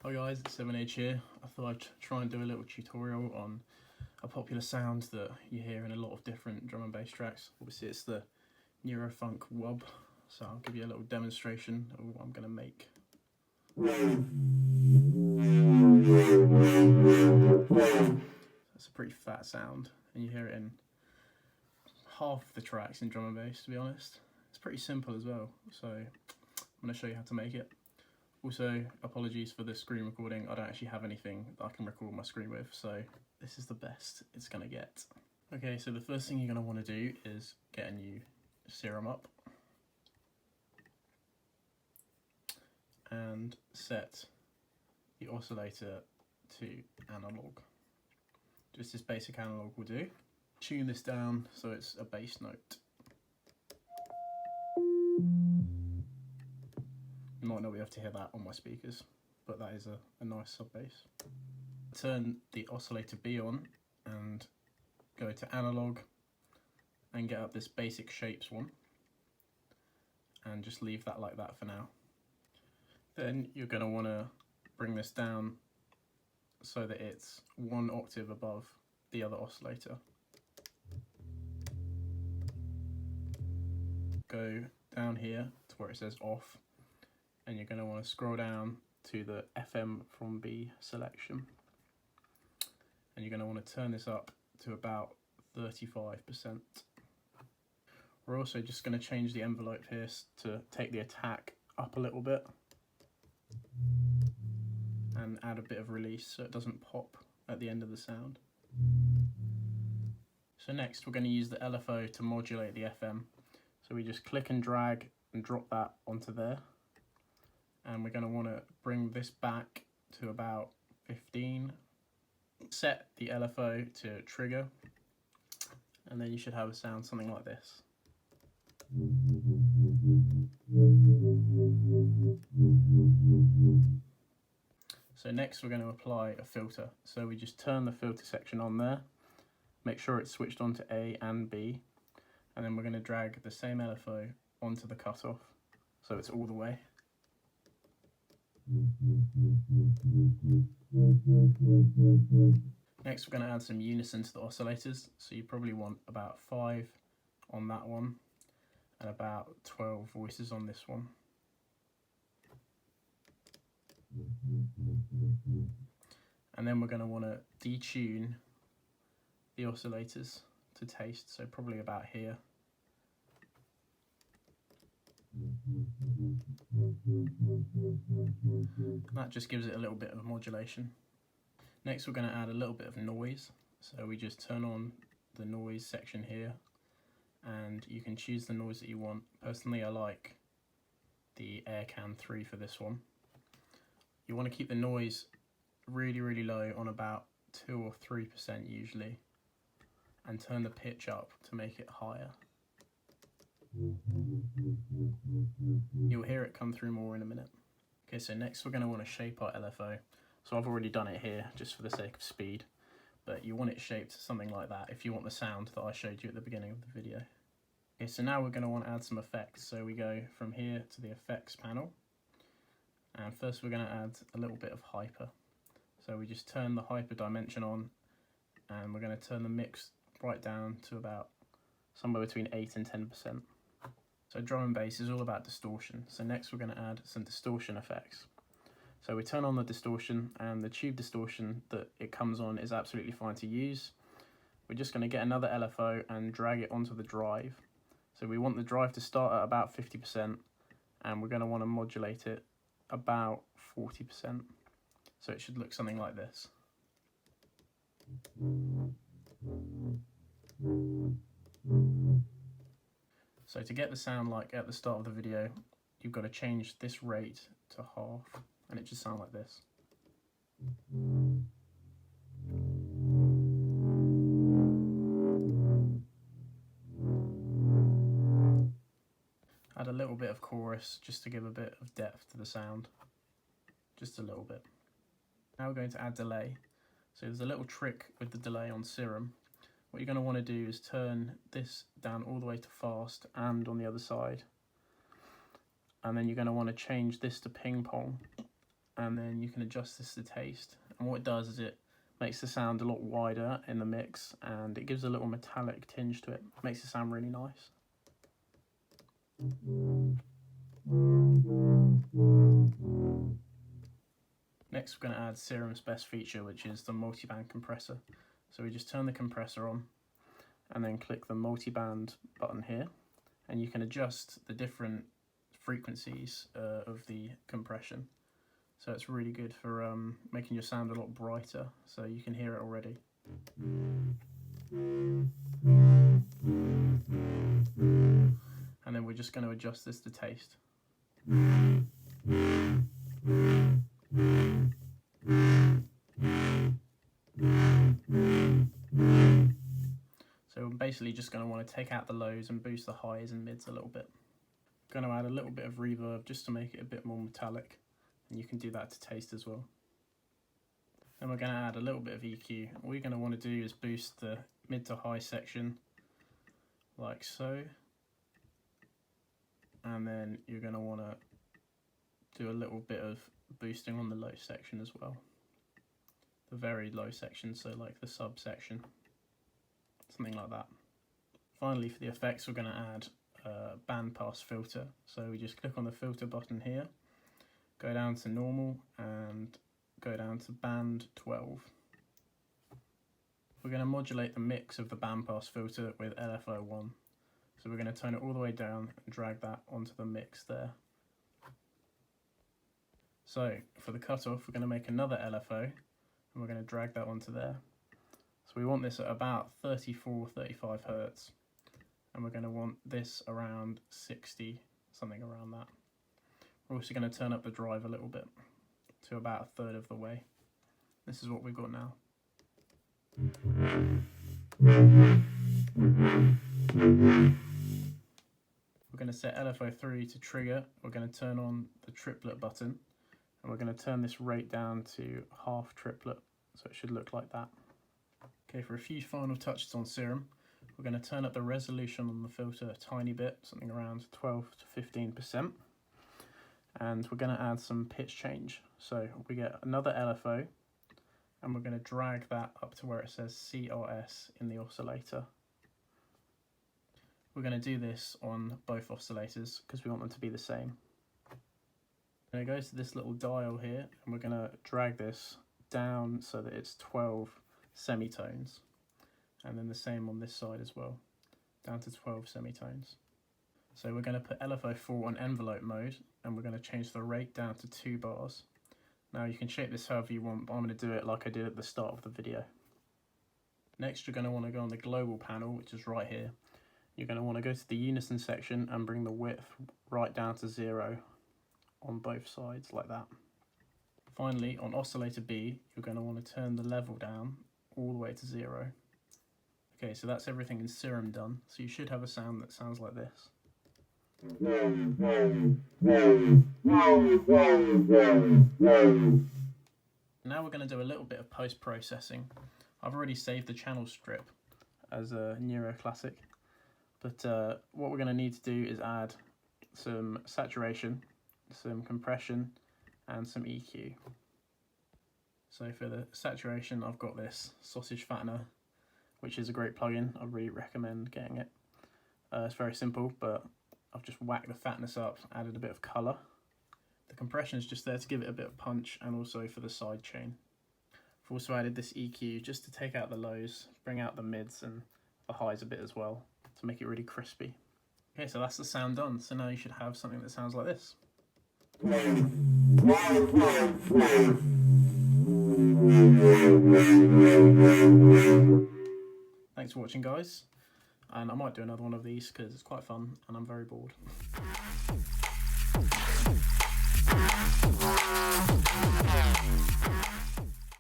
Hi guys, it's 7H here. I thought I'd try and do a little tutorial on a popular sound that you hear in a lot of different drum and bass tracks. Obviously it's the Neuro funk wub, so I'll give you a little demonstration of what I'm going to make. That's a pretty fat sound, and you hear it in half the tracks in drum and bass, to be honest. It's pretty simple as well, so I'm going to show you how to make it. Also, apologies for the screen recording. I don't actually have anything that I can record my screen with, so this is the best it's going to get. Okay, so the first thing you're going to want to do is get a new SERUM up and set the oscillator to analog. Just this basic analog will do. Tune this down so it's a bass note. You might not be able to hear that on my speakers, but that is a nice sub bass. Turn the oscillator B on and go to analog and get up this basic shapes one and just leave that like that for now. Then you're going to want to bring this down so that it's 1 octave above the other oscillator. Go down here to where it says off, and you're going to want to scroll down to the FM from B selection, and you're going to want to turn this up to about 35%. We're also just going to change the envelope here to take the attack up a little bit and add a bit of release so it doesn't pop at the end of the sound. So next we're going to use the LFO to modulate the FM. So we just click and drag and drop that onto there. And we're going to want to bring this back to about 15. Set the LFO to trigger, and then you should have a sound something like this. So next we're going to apply a filter. So we just turn the filter section on there, make sure it's switched on to A and B, and then we're going to drag the same LFO onto the cutoff so it's all the way. Next we're going to add some unison to the oscillators, so you probably want about 5 on that one and about 12 voices on this one. And then we're going to want to detune the oscillators to taste, so probably about here. That just gives it a little bit of modulation. Next we're going to add a little bit of noise, so we just turn on the noise section here and you can choose the noise that you want. Personally I like the Aircan 3 for this one. You want to keep the noise really low on about 2 or 3% usually, and turn the pitch up to make it higher. You'll hear it come through more in a minute. Okay, so next we're going to want to shape our LFO. So I've already done it here just for the sake of speed, but you want it shaped something like that if you want the sound that I showed you at the beginning of the video. Okay, so now we're going to want to add some effects. So we go from here to the effects panel, and first we're going to add a little bit of hyper. So we just turn the hyper dimension on, and we're going to turn the mix right down to about somewhere between 8 and 10%. So drum and bass is all about distortion. So next we're going to add some distortion effects. So we turn on the distortion, and the tube distortion that it comes on is absolutely fine to use. We're just going to get another LFO and drag it onto the drive. So we want the drive to start at about 50%, and we're going to want to modulate it about 40%. So it should look something like this. So to get the sound like at the start of the video, you've got to change this rate to half, and it should sound like this. Add a little bit of chorus just to give a bit of depth to the sound, just a little bit. Now we're going to add delay. So there's a little trick with the delay on SERUM. What you're going to want to do is turn this down all the way to fast and on the other side, and then you're going to want to change this to ping pong, and then you can adjust this to taste. And what it does is it makes the sound a lot wider in the mix, and it gives a little metallic tinge to it. Makes it sound really nice. Next we're going to add SERUM's best feature, which is the multiband compressor. So we just turn the compressor on and then click the multiband button here, and you can adjust the different frequencies of the compression. So it's really good for making your sound a lot brighter, so you can hear it already. And then we're just going to adjust this to taste. So we're basically just going to want to take out the lows and boost the highs and mids a little bit. I'm going to add a little bit of reverb just to make it a bit more metallic, and you can do that to taste as well. Then we're going to add a little bit of EQ. All you're going to want to do is boost the mid to high section like so, and then you're going to want to do a little bit of boosting on the low section as well, the very low section, so like the sub section, something like that. Finally, for the effects, we're going to add a bandpass filter. So we just click on the filter button here, go down to normal and go down to band 12. We're going to modulate the mix of the bandpass filter with LFO1. So we're going to turn it all the way down and drag that onto the mix there. So for the cutoff, we're going to make another LFO and we're going to drag that onto there. So we want this at about 34-35 Hertz, and we're going to want this around 60, something around that. We're also going to turn up the drive a little bit to about a third of the way. This is what we've got now. We're going to set LFO3 to trigger. We're going to turn on the triplet button, and we're going to turn this rate down to half triplet, so it should look like that. Okay, for a few final touches on SERUM, we're going to turn up the resolution on the filter a tiny bit, something around 12 to 15%. And we're going to add some pitch change. So we get another LFO, and we're going to drag that up to where it says CRS in the oscillator. We're going to do this on both oscillators because we want them to be the same. We're going to go to this little dial here, and we're going to drag this down so that it's 12 semitones, and then the same on this side as well, down to 12 semitones. So we're going to put LFO4 on envelope mode, and we're going to change the rate down to 2 bars. Now you can shape this however you want, but I'm going to do it like I did at the start of the video. Next, you're going to want to go on the global panel, which is right here. You're going to want to go to the unison section and bring the width right down to 0 on both sides like that. Finally, on oscillator B, you're going to want to turn the level down all the way to 0. Okay, so that's everything in SERUM done. So you should have a sound that sounds like this. Now we're going to do a little bit of post-processing. I've already saved the channel strip as a Neuro classic, but what we're going to need to do is add some saturation, some compression, and some EQ. So for the saturation, I've got this sausage fattener, which is a great plugin. I really recommend getting it. It's very simple, but I've just whacked the fatness up, added a bit of colour. The compression is just there to give it a bit of punch, and also for the side chain. I've also added this EQ just to take out the lows, bring out the mids and the highs a bit as well, to make it really crispy. Okay, so that's the sound done. So now you should have something that sounds like this. Thanks for watching, guys, and I might do another one of these because it's quite fun and I'm very bored.